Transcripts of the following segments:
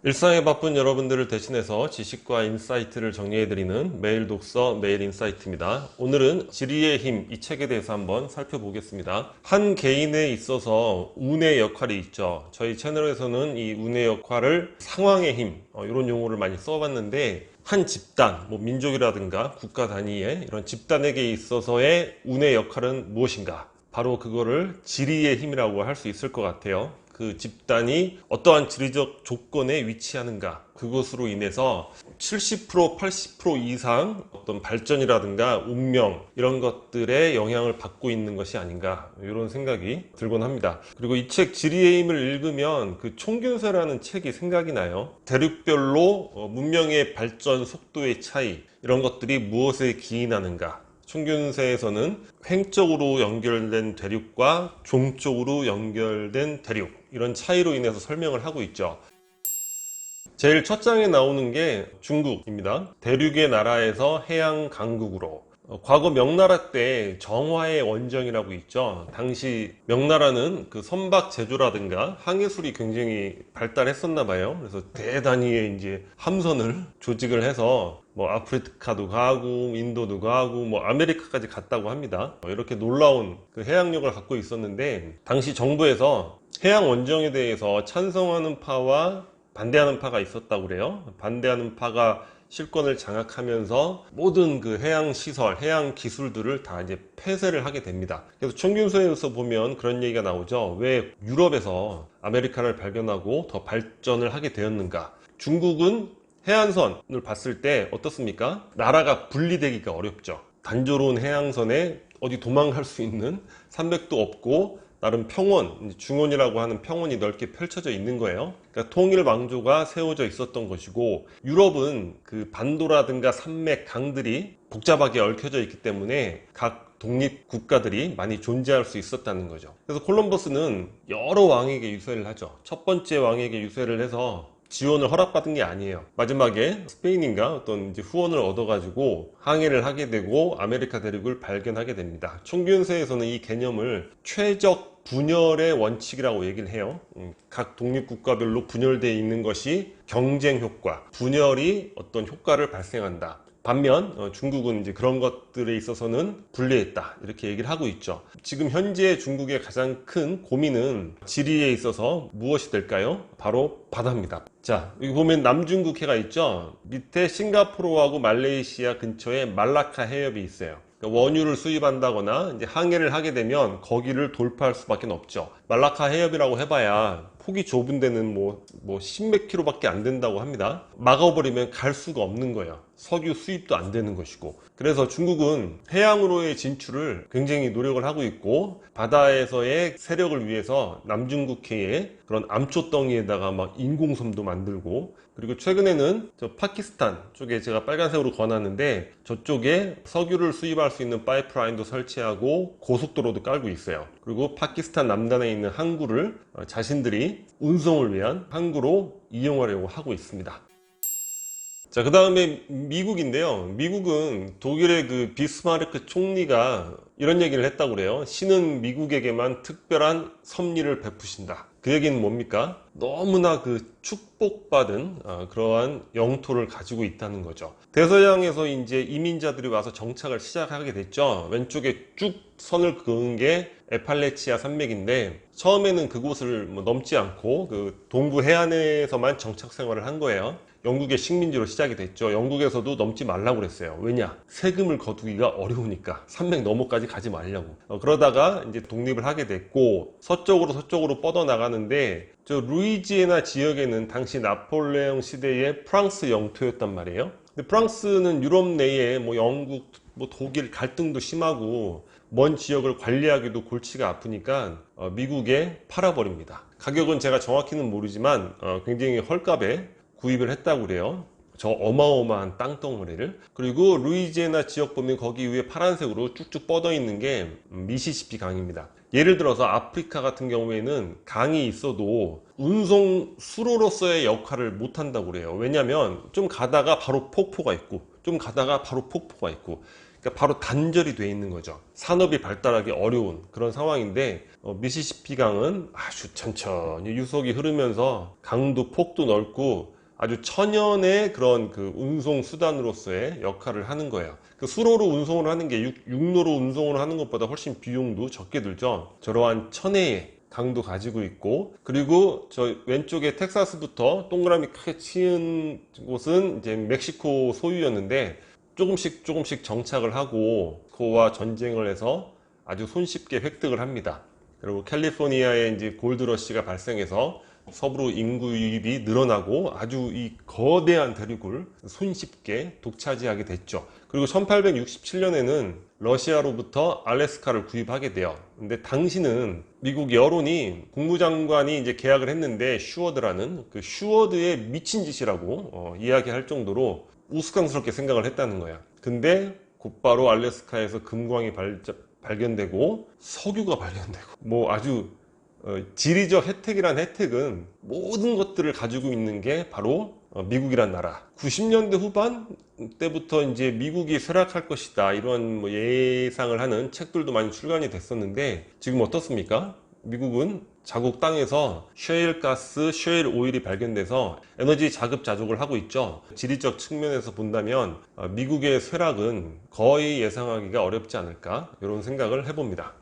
일상에 바쁜 여러분들을 대신해서 지식과 인사이트를 정리해드리는 매일 독서 매일 인사이트입니다. 오늘은 지리의 힘, 이 책에 대해서 한번 살펴보겠습니다. 한 개인에 있어서 운의 역할이 있죠. 저희 채널에서는 이 운의 역할을 상황의 힘, 이런 용어를 많이 써봤는데, 한 집단, 민족이라든가 국가 단위의 이런 집단에게 있어서의 운의 역할은 무엇인가? 바로 그거를 지리의 힘이라고 할 수 있을 것 같아요. 그 집단이 어떠한 지리적 조건에 위치하는가, 그것으로 인해서 70%, 80% 이상 어떤 발전이라든가 운명, 이런 것들에 영향을 받고 있는 것이 아닌가, 이런 생각이 들곤 합니다. 그리고 이 책 지리의 힘을 읽으면 그 총균세라는 책이 생각이 나요. 대륙별로 문명의 발전 속도의 차이, 이런 것들이 무엇에 기인하는가, 총균세에서는 횡적으로 연결된 대륙과 종적으로 연결된 대륙, 이런 차이로 인해서 설명을 하고 있죠. 제일 첫 장에 나오는 게 중국입니다. 대륙의 나라에서 해양 강국으로. 과거 명나라 때 정화의 원정이라고 있죠. 당시 명나라는 그 선박 제조라든가 항해술이 굉장히 발달했었나 봐요. 그래서 대단히 이제 함선을 조직을 해서 아프리카도 가고 인도도 가고 아메리카까지 갔다고 합니다. 이렇게 놀라운 그 해양력을 갖고 있었는데, 당시 정부에서 해양 원정에 대해서 찬성하는 파와 반대하는 파가 있었다고 그래요. 반대하는 파가 실권을 장악하면서 모든 그 해양 시설, 해양 기술들을 다 이제 폐쇄를 하게 됩니다. 그래서 총균서에서 보면 그런 얘기가 나오죠. 왜 유럽에서 아메리카를 발견하고 더 발전을 하게 되었는가? 중국은 해안선을 봤을 때 어떻습니까? 나라가 분리되기가 어렵죠. 단조로운 해양선에 어디 도망갈 수 있는 산맥도 없고, 나름 평원, 중원이라고 하는 평원이 넓게 펼쳐져 있는 거예요. 그러니까 통일 왕조가 세워져 있었던 것이고, 유럽은 그 반도라든가 산맥, 강들이 복잡하게 얽혀져 있기 때문에 각 독립 국가들이 많이 존재할 수 있었다는 거죠. 그래서 콜럼버스는 여러 왕에게 유세를 하죠. 첫 번째 왕에게 유세를 해서 지원을 허락받은 게 아니에요. 마지막에 스페인인가 어떤 이제 후원을 얻어가지고 항해를 하게 되고 아메리카 대륙을 발견하게 됩니다. 총균세에서는 이 개념을 최적 분열의 원칙이라고 얘기를 해요. 각 독립국가별로 분열되어 있는 것이 경쟁 효과, 분열이 어떤 효과를 발생한다. 반면 중국은 이제 그런 것들에 있어서는 불리했다, 이렇게 얘기를 하고 있죠. 지금 현재 중국의 가장 큰 고민은 지리에 있어서 무엇이 될까요? 바로 바다입니다. 자, 여기 보면 남중국해가 있죠. 밑에 싱가포르하고 말레이시아 근처에 말라카 해협이 있어요. 그러니까 원유를 수입한다거나 이제 항해를 하게 되면 거기를 돌파할 수밖에 없죠. 말라카 해협이라고 해봐야 폭이 좁은 데는 십몇 킬로밖에 안 된다고 합니다. 막아버리면 갈 수가 없는 거예요. 석유 수입도 안 되는 것이고. 그래서 중국은 해양으로의 진출을 굉장히 노력을 하고 있고, 바다에서의 세력을 위해서 남중국해에 그런 암초덩이에다가 인공섬도 만들고, 그리고 최근에는 저 파키스탄 쪽에 제가 빨간색으로 권하는데, 저쪽에 석유를 수입할 수 있는 파이프라인도 설치하고 고속도로도 깔고 있어요. 그리고 파키스탄 남단에 있는 항구를 자신들이 운송을 위한 항구로 이용하려고 하고 있습니다. 자, 그 다음에 미국인데요. 미국은 독일의 그 비스마르크 총리가 이런 얘기를 했다고 그래요. 신은 미국에게만 특별한 섭리를 베푸신다. 그 얘기는 뭡니까? 너무나 그 축복받은 그러한 영토를 가지고 있다는 거죠. 대서양에서 이제 이민자들이 와서 정착을 시작하게 됐죠. 왼쪽에 쭉 선을 그은 게 에팔레치아 산맥인데, 처음에는 그곳을 넘지 않고 그 동부 해안에서만 정착 생활을 한 거예요. 영국의 식민지로 시작이 됐죠. 영국에서도 넘지 말라고 그랬어요. 왜냐? 세금을 거두기가 어려우니까. 산맥 너머까지 가지 말라고. 그러다가 이제 독립을 하게 됐고, 서쪽으로 뻗어나가는데, 저 루이지애나 지역에는 당시 나폴레옹 시대의 프랑스 영토였단 말이에요. 근데 프랑스는 유럽 내에 영국, 독일 갈등도 심하고, 먼 지역을 관리하기도 골치가 아프니까 미국에 팔아버립니다. 가격은 제가 정확히는 모르지만 굉장히 헐값에 구입을 했다고 그래요. 저 어마어마한 땅덩어리를. 그리고 루이지애나 지역 보면 거기 위에 파란색으로 쭉쭉 뻗어 있는 게 미시시피 강입니다. 예를 들어서 아프리카 같은 경우에는 강이 있어도 운송 수로로서의 역할을 못 한다고 그래요. 왜냐면 좀 가다가 바로 폭포가 있고, 좀 가다가 바로 폭포가 있고, 그러니까 바로 단절이 돼 있는 거죠. 산업이 발달하기 어려운 그런 상황인데 미시시피 강은 아주 천천히 유속이 흐르면서 강도 폭도 넓고 아주 천연의 그런 그 운송 수단으로서의 역할을 하는 거예요. 그 수로로 운송을 하는 게 육로로 운송을 하는 것보다 훨씬 비용도 적게 들죠. 저러한 천혜의 강도 가지고 있고, 그리고 저 왼쪽에 텍사스부터 동그라미 크게 치은 곳은 이제 멕시코 소유였는데 조금씩 정착을 하고 그와 전쟁을 해서 아주 손쉽게 획득을 합니다. 그리고 캘리포니아에 이제 골드러시가 발생해서 서부로 인구 유입이 늘어나고 아주 이 거대한 대륙을 손쉽게 독차지하게 됐죠. 그리고 1867년에는 러시아로부터 알래스카를 구입하게 돼요. 근데 당시는 미국 여론이 국무장관이 이제 계약을 했는데 슈워드라는 그 슈워드의 미친 짓이라고 이야기할 정도로 우스꽝스럽게 생각을 했다는 거야. 근데 곧바로 알래스카에서 금광이 발견되고 석유가 발견되고 뭐 아주 지리적 혜택이란 혜택은 모든 것들을 가지고 있는 게 바로 미국이란 나라. 90년대 후반 때부터 이제 미국이 쇠락할 것이다 이런 뭐 예상을 하는 책들도 많이 출간이 됐었는데 지금 어떻습니까? 미국은 자국 땅에서 셰일 가스, 셰일 오일이 발견돼서 에너지 자급자족을 하고 있죠. 지리적 측면에서 본다면 미국의 쇠락은 거의 예상하기가 어렵지 않을까 이런 생각을 해봅니다.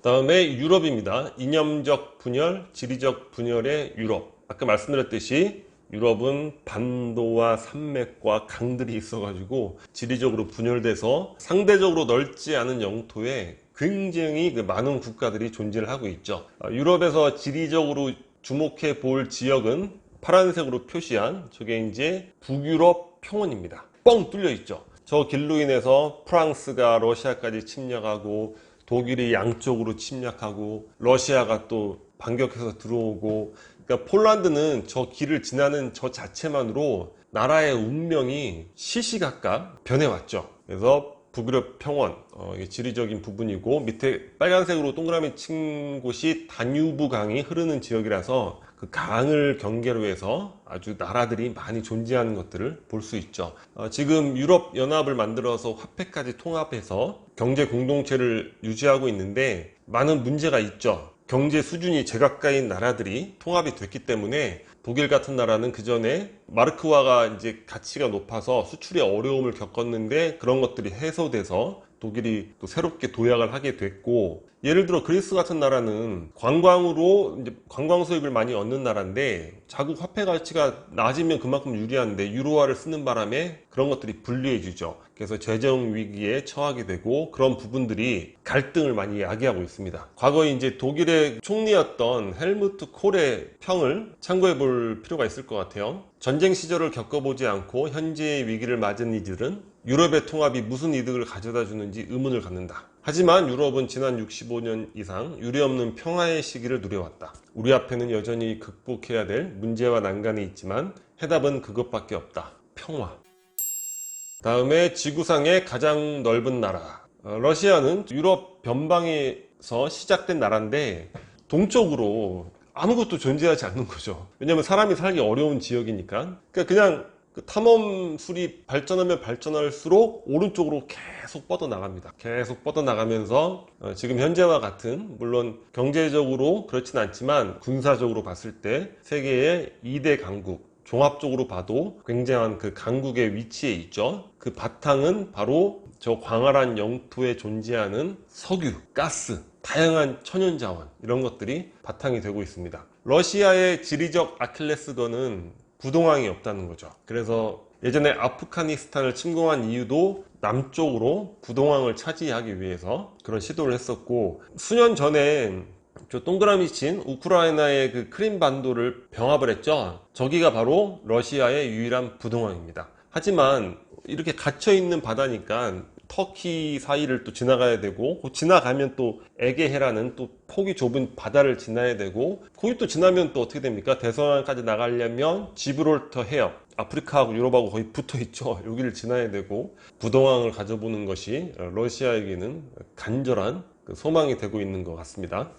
다음에 유럽입니다. 이념적 분열, 지리적 분열의 유럽. 아까 말씀드렸듯이 유럽은 반도와 산맥과 강들이 있어가지고 지리적으로 분열돼서 상대적으로 넓지 않은 영토에 굉장히 많은 국가들이 존재를 하고 있죠. 유럽에서 지리적으로 주목해 볼 지역은 파란색으로 표시한 저게 이제 북유럽 평원입니다. 뻥 뚫려 있죠. 저 길로 인해서 프랑스가 러시아까지 침략하고 독일이 양쪽으로 침략하고 러시아가 또 반격해서 들어오고, 그러니까 폴란드는 저 길을 지나는 저 자체만으로 나라의 운명이 시시각각 변해왔죠. 그래서 북유럽 평원, 이게 지리적인 부분이고 밑에 빨간색으로 동그라미 친 곳이 다뉴브 강이 흐르는 지역이라서 그 강을 경계로 해서 아주 나라들이 많이 존재하는 것들을 볼 수 있죠. 지금 유럽 연합을 만들어서 화폐까지 통합해서 경제 공동체를 유지하고 있는데 많은 문제가 있죠. 경제 수준이 제각각인 나라들이 통합이 됐기 때문에 독일 같은 나라는 그 전에 마르크화가 이제 가치가 높아서 수출에 어려움을 겪었는데 그런 것들이 해소돼서 독일이 또 새롭게 도약을 하게 됐고, 예를 들어 그리스 같은 나라는 관광으로 이제 관광 수입을 많이 얻는 나라인데 자국 화폐 가치가 낮으면 그만큼 유리한데 유로화를 쓰는 바람에 그런 것들이 불리해지죠. 그래서 재정 위기에 처하게 되고 그런 부분들이 갈등을 많이 야기하고 있습니다. 과거에 이제 독일의 총리였던 헬무트 콜의 평을 참고해 볼 필요가 있을 것 같아요. 전쟁 시절을 겪어보지 않고 현재의 위기를 맞은 이들은 유럽의 통합이 무슨 이득을 가져다 주는지 의문을 갖는다. 하지만 유럽은 지난 65년 이상 유례없는 평화의 시기를 누려왔다. 우리 앞에는 여전히 극복해야 될 문제와 난관이 있지만 해답은 그것밖에 없다. 평화. 다음에 지구상의 가장 넓은 나라. 러시아는 유럽 변방에서 시작된 나라인데 동쪽으로 아무것도 존재하지 않는 거죠. 왜냐면 사람이 살기 어려운 지역이니까. 그러니까 그냥 그 탐험술이 발전하면 발전할수록 오른쪽으로 계속 뻗어나갑니다. 계속 뻗어나가면서 지금 현재와 같은, 물론 경제적으로 그렇진 않지만 군사적으로 봤을 때 세계의 2대 강국, 종합적으로 봐도 굉장한 그 강국의 위치에 있죠. 그 바탕은 바로 저 광활한 영토에 존재하는 석유, 가스, 다양한 천연자원, 이런 것들이 바탕이 되고 있습니다. 러시아의 지리적 아킬레스건은 부동항이 없다는 거죠. 그래서 예전에 아프가니스탄을 침공한 이유도 남쪽으로 부동항을 차지하기 위해서 그런 시도를 했었고, 수년 전에 저 동그라미 친 우크라이나의 그 크림 반도를 병합을 했죠. 저기가 바로 러시아의 유일한 부동항입니다. 하지만 이렇게 갇혀있는 바다니까 터키 사이를 또 지나가야 되고, 지나가면 또 에게해라는 또 폭이 좁은 바다를 지나야 되고, 거기 또 지나면 또 어떻게 됩니까? 대서양까지 나가려면 지브롤터 해협, 아프리카하고 유럽하고 거의 붙어 있죠. 여기를 지나야 되고, 부동항을 가져보는 것이 러시아에게는 간절한 소망이 되고 있는 것 같습니다.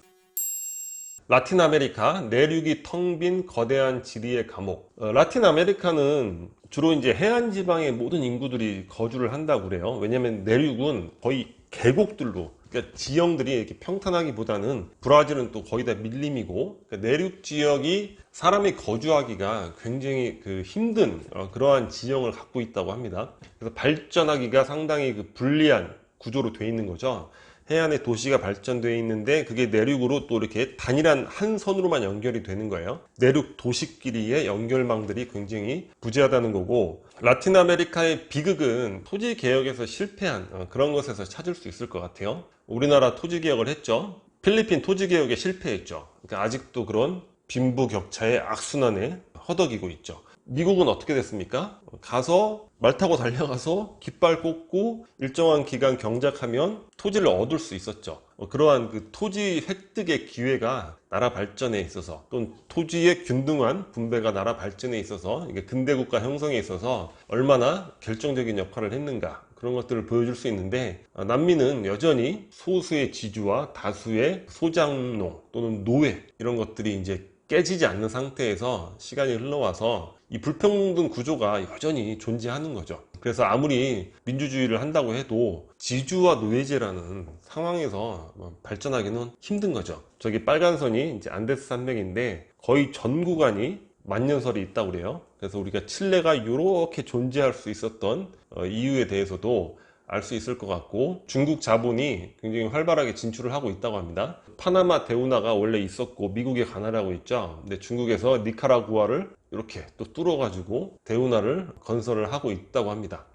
라틴 아메리카 내륙이 텅 빈 거대한 지리의 감옥. 라틴 아메리카는 주로 이제 해안 지방의 모든 인구들이 거주를 한다고 그래요. 왜냐면 내륙은 거의 계곡들로, 그러니까 지형들이 이렇게 평탄하기보다는, 브라질은 또 거의 다 밀림이고, 그러니까 내륙 지역이 사람이 거주하기가 굉장히 힘든 그러한 지형을 갖고 있다고 합니다. 그래서 발전하기가 상당히 불리한 구조로 되어 있는 거죠. 해안에 도시가 발전되어 있는데 그게 내륙으로 또 이렇게 단일한 한 선으로만 연결이 되는 거예요. 내륙 도시끼리의 연결망들이 굉장히 부재하다는 거고, 라틴 아메리카의 비극은 토지 개혁에서 실패한 그런 것에서 찾을 수 있을 것 같아요. 우리나라 토지 개혁을 했죠. 필리핀 토지 개혁에 실패했죠. 그러니까 아직도 그런 빈부격차의 악순환에 허덕이고 있죠. 미국은 어떻게 됐습니까? 가서 말 타고 달려가서 깃발 꽂고 일정한 기간 경작하면 토지를 얻을 수 있었죠. 그러한 토지 획득의 기회가 나라 발전에 있어서, 또는 토지의 균등한 분배가 나라 발전에 있어서, 이게 근대국가 형성에 있어서 얼마나 결정적인 역할을 했는가, 그런 것들을 보여줄 수 있는데, 남미는 여전히 소수의 지주와 다수의 소장농 또는 노예, 이런 것들이 이제 깨지지 않는 상태에서 시간이 흘러와서 이 불평등 구조가 여전히 존재하는 거죠. 그래서 아무리 민주주의를 한다고 해도 지주와 노예제라는 상황에서 발전하기는 힘든 거죠. 저기 빨간 선이 이제 안데스 산맥인데 거의 전 구간이 만년설이 있다고 그래요. 그래서 우리가 칠레가 이렇게 존재할 수 있었던 이유에 대해서도 알 수 있을 것 같고, 중국 자본이 굉장히 활발하게 진출을 하고 있다고 합니다. 파나마 대운하가 원래 있었고 미국에 관할하고 있죠. 근데 중국에서 니카라구아를 이렇게 또 뚫어가지고 대운하를 건설을 하고 있다고 합니다.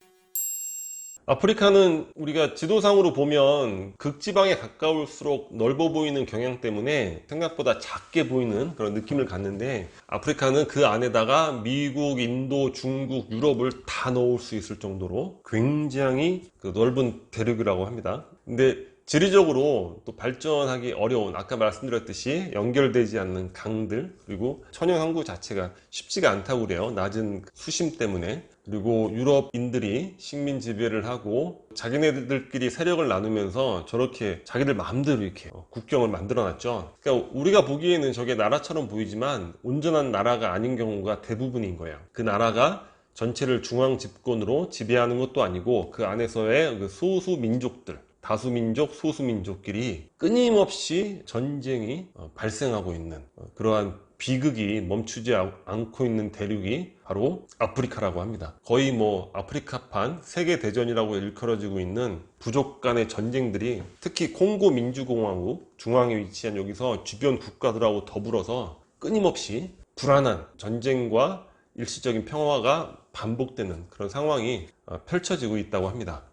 아프리카는 우리가 지도상으로 보면 극지방에 가까울수록 넓어 보이는 경향 때문에 생각보다 작게 보이는 그런 느낌을 갖는데, 아프리카는 그 안에다가 미국, 인도, 중국, 유럽을 다 넣을 수 있을 정도로 굉장히 넓은 대륙이라고 합니다. 근데 지리적으로 또 발전하기 어려운, 아까 말씀드렸듯이 연결되지 않는 강들, 그리고 천연 항구 자체가 쉽지가 않다고 그래요. 낮은 수심 때문에. 그리고 유럽인들이 식민 지배를 하고 자기네들끼리 세력을 나누면서 저렇게 자기들 마음대로 이렇게 국경을 만들어 놨죠. 그러니까 우리가 보기에는 저게 나라처럼 보이지만 온전한 나라가 아닌 경우가 대부분인 거예요. 그 나라가 전체를 중앙 집권으로 지배하는 것도 아니고 그 안에서의 소수 민족들, 다수민족, 소수민족끼리 끊임없이 전쟁이 발생하고 있는 그러한 비극이 멈추지 않고 있는 대륙이 바로 아프리카라고 합니다. 거의 아프리카판 세계대전이라고 일컬어지고 있는 부족 간의 전쟁들이, 특히 콩고 민주공화국 중앙에 위치한 여기서 주변 국가들하고 더불어서 끊임없이 불안한 전쟁과 일시적인 평화가 반복되는 그런 상황이 펼쳐지고 있다고 합니다.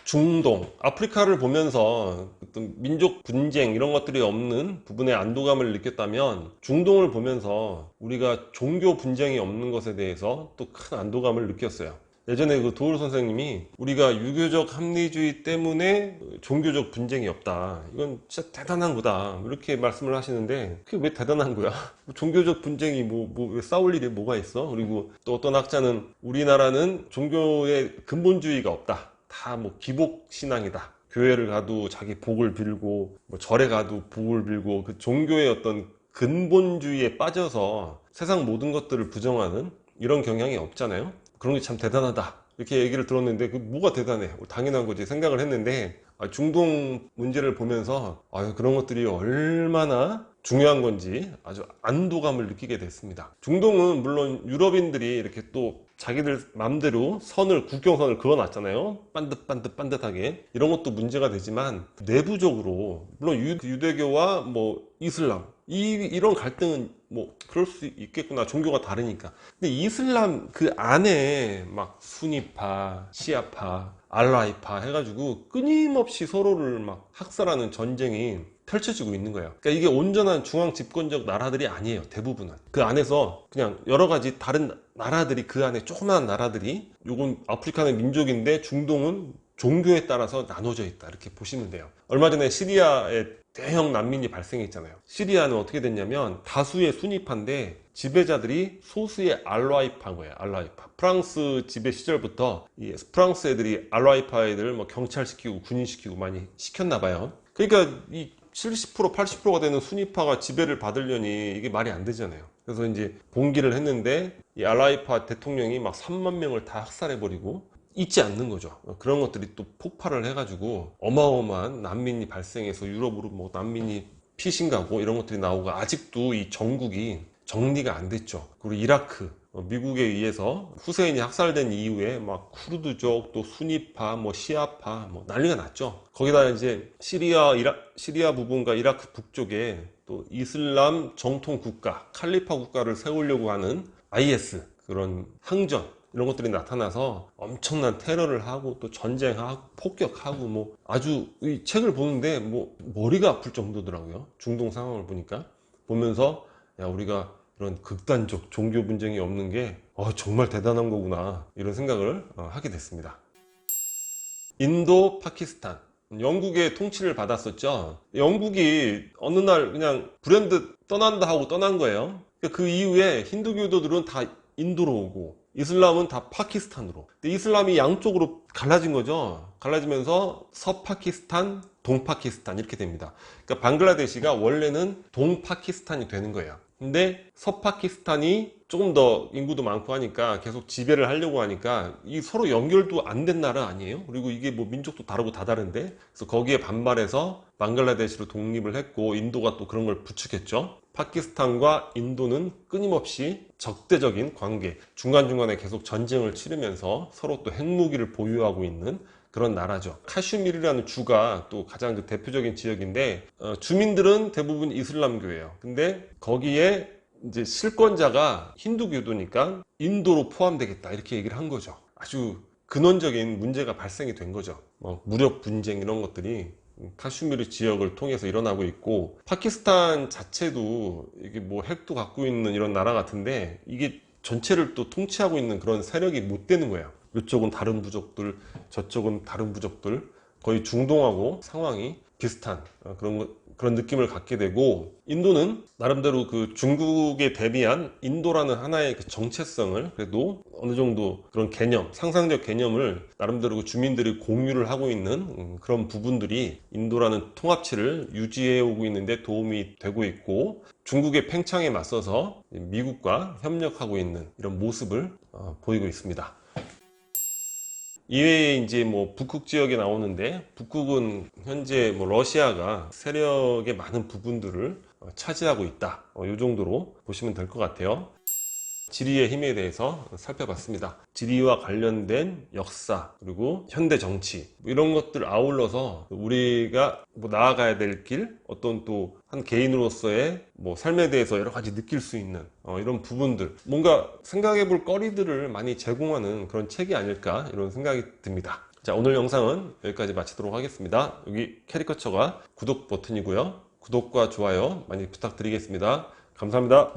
중동, 아프리카를 보면서 어떤 민족 분쟁 이런 것들이 없는 부분에 안도감을 느꼈다면, 중동을 보면서 우리가 종교 분쟁이 없는 것에 대해서 또 큰 안도감을 느꼈어요. 예전에 도울 선생님이 우리가 유교적 합리주의 때문에 종교적 분쟁이 없다, 이건 진짜 대단한 거다, 이렇게 말씀을 하시는데, 그게 왜 대단한 거야? 종교적 분쟁이 왜 싸울 일이 뭐가 있어? 그리고 또 어떤 학자는 우리나라는 종교의 근본주의가 없다, 다 기복신앙이다. 교회를 가도 자기 복을 빌고, 절에 가도 복을 빌고, 그 종교의 어떤 근본주의에 빠져서 세상 모든 것들을 부정하는 이런 경향이 없잖아요. 그런 게 참 대단하다, 이렇게 얘기를 들었는데, 그 뭐가 대단해? 당연한 거지 생각을 했는데, 중동 문제를 보면서 그런 것들이 얼마나 중요한 건지 아주 안도감을 느끼게 됐습니다. 중동은 물론 유럽인들이 이렇게 또 자기들 맘대로 국경선을 그어놨잖아요. 반듯하게. 이런 것도 문제가 되지만, 내부적으로 물론 유대교와 이슬람, 이런 갈등은 그럴 수 있겠구나, 종교가 다르니까. 근데 이슬람 그 안에 수니파, 시아파, 알라이파 해가지고 끊임없이 서로를 학살하는 전쟁이 펼쳐지고 있는 거예요. 그러니까 이게 온전한 중앙 집권적 나라들이 아니에요. 대부분은 그 안에서 그냥 여러 가지 다른 나라들이, 그 안에 조그마한 나라들이, 요건 아프리카는 민족인데 중동은 종교에 따라서 나눠져 있다, 이렇게 보시면 돼요. 얼마 전에 시리아에 대형 난민이 발생했잖아요. 시리아는 어떻게 됐냐면 다수의 수니파인데 지배자들이 소수의 알라이파인 거예요. 알라이파. 프랑스 지배 시절부터 이 프랑스 애들이 알라이파 애들 경찰시키고 군인시키고 많이 시켰나 봐요. 그러니까 이 70% 80%가 되는 순위파가 지배를 받으려니 이게 말이 안 되잖아요. 그래서 이제 봉기를 했는데 이 알라이파 대통령이 막 3만 명을 다 학살해버리고 잊지 않는 거죠. 그런 것들이 또 폭발을 해가지고 어마어마한 난민이 발생해서 유럽으로 뭐 난민이 피신 가고 이런 것들이 나오고 아직도 이 전국이 정리가 안 됐죠. 그리고 이라크 미국에 의해서 후세인이 학살된 이후에 막 쿠르드족 또 수니파 뭐 시아파 뭐 난리가 났죠. 거기다 이제 시리아 부분과 이라크 북쪽에 또 이슬람 정통 국가 칼리파 국가를 세우려고 하는 IS 그런 항전 이런 것들이 나타나서 엄청난 테러를 하고 또 전쟁하고 폭격하고 뭐 아주 이 책을 보는데 뭐 머리가 아플 정도더라고요. 중동 상황을 보면서 야 우리가 이런 극단적 종교 분쟁이 없는 게 정말 대단한 거구나 이런 생각을 하게 됐습니다. 인도, 파키스탄 영국의 통치를 받았었죠. 영국이 어느 날 그냥 불현듯 떠난다 하고 떠난 거예요. 그 이후에 힌두교도들은 다 인도로 오고 이슬람은 다 파키스탄으로. 근데 이슬람이 양쪽으로 갈라진 거죠. 갈라지면서 서파키스탄, 동파키스탄 이렇게 됩니다. 그러니까 방글라데시가 원래는 동파키스탄이 되는 거예요. 근데 서파키스탄이 조금 더 인구도 많고 하니까 계속 지배를 하려고 하니까 이 서로 연결도 안 된 나라 아니에요? 그리고 이게 뭐 민족도 다르고 다 다른데 그래서 거기에 반발해서 방글라데시로 독립을 했고 인도가 또 그런 걸 부추겼죠. 파키스탄과 인도는 끊임없이 적대적인 관계, 중간중간에 계속 전쟁을 치르면서 서로 또 핵무기를 보유하고 있는 그런 나라죠. 카슈미르라는 주가 또 가장 그 대표적인 지역인데 주민들은 대부분 이슬람교예요. 근데 거기에 이제 실권자가 힌두교도니까 인도로 포함되겠다 이렇게 얘기를 한 거죠. 아주 근원적인 문제가 발생이 된 거죠. 무력 분쟁 이런 것들이 카슈미르 지역을 통해서 일어나고 있고 파키스탄 자체도 이게 뭐 핵도 갖고 있는 이런 나라 같은데 이게 전체를 또 통치하고 있는 그런 세력이 못 되는 거예요. 이쪽은 다른 부족들, 저쪽은 다른 부족들, 거의 중동하고 상황이 비슷한 그런 느낌을 갖게 되고 인도는 나름대로 그 중국에 대비한 인도라는 하나의 그 정체성을 그래도 어느 정도 그런 개념, 상상적 개념을 나름대로 그 주민들이 공유를 하고 있는 그런 부분들이 인도라는 통합체를 유지해 오고 있는데 도움이 되고 있고 중국의 팽창에 맞서서 미국과 협력하고 있는 이런 모습을 보이고 있습니다. 이외에 이제 뭐 북극 지역에 나오는데 북극은 현재 뭐 러시아가 세력의 많은 부분들을 차지하고 있다. 이 정도로 보시면 될 것 같아요. 지리의 힘에 대해서 살펴봤습니다. 지리와 관련된 역사 그리고 현대 정치 이런 것들 아울러서 우리가 뭐 나아가야 될 길 어떤 또 한 개인으로서의 뭐 삶에 대해서 여러 가지 느낄 수 있는 이런 부분들 뭔가 생각해 볼 거리들을 많이 제공하는 그런 책이 아닐까 이런 생각이 듭니다. 자, 오늘 영상은 여기까지 마치도록 하겠습니다. 여기 캐리커처가 구독 버튼이고요. 구독과 좋아요 많이 부탁드리겠습니다. 감사합니다.